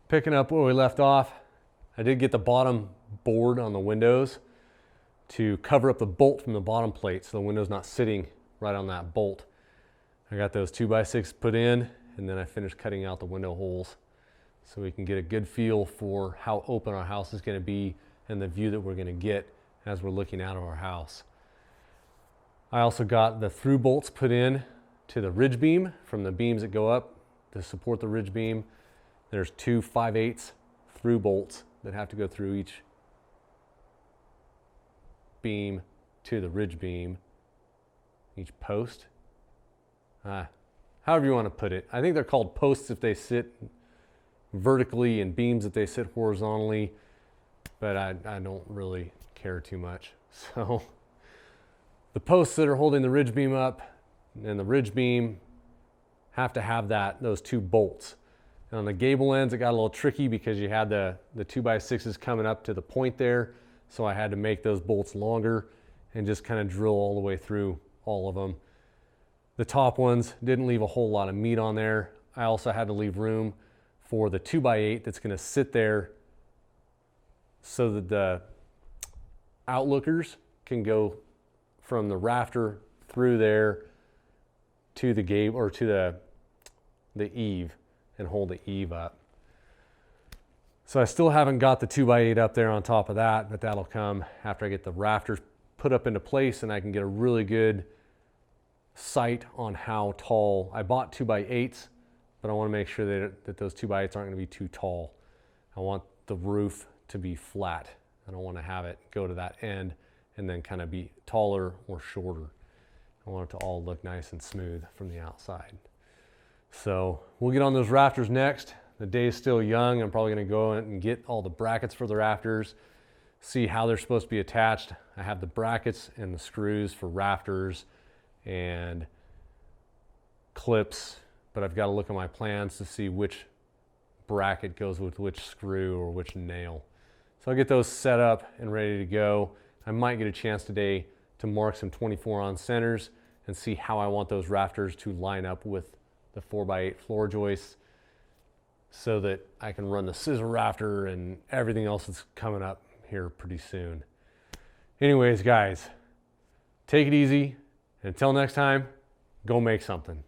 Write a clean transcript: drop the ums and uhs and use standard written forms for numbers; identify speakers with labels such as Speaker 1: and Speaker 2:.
Speaker 1: Picking up where we left off, I did get the bottom board on the windows to cover up the bolt from the bottom plate so the window's not sitting right on that bolt. I got those 2x6 put in, and then I finished cutting out the window holes so we can get a good feel for how open our house is going to be and the view that we're going to get as we're looking out of our house. I also got the through bolts put in to the ridge beam from the beams that go up to support the ridge beam. There's 2 5/8 through bolts that have to go through each beam to the ridge beam, each post. However you want to put it. I think they're called posts if they sit vertically and beams if they sit horizontally, but I don't really care too much. So the posts that are holding the ridge beam up and the ridge beam have to have those 2 bolts. And on the gable ends, it got a little tricky because you had the 2x6s coming up to the point there. So I had to make those bolts longer and just kind of drill all the way through all of them. The top ones didn't leave a whole lot of meat on there. I also had to leave room for the 2x8 that's going to sit there so that the outlookers can go from the rafter through there to the gable or to the eave and hold the eave up. So I still haven't got the 2x8 up there on top of that, but that'll come after I get the rafters put up into place and I can get a really good sight on how tall. I bought 2x8s, but I want to make sure that those 2x8s aren't going to be too tall. I want the roof to be flat. I don't want to have it go to that end and then kind of be taller or shorter. I want it to all look nice and smooth from the outside. So we'll get on those rafters next. The day is still young. I'm probably going to go in and get all the brackets for the rafters, see how they're supposed to be attached. I have the brackets and the screws for rafters and clips, but I've got to look at my plans to see which bracket goes with which screw or which nail. So I'll get those set up and ready to go. I might get a chance today to mark some 24 on centers and see how I want those rafters to line up with the 4x8 floor joists so that I can run the scissor rafter and everything else that's coming up here pretty soon. Anyways, guys, take it easy. Until next time, go make something.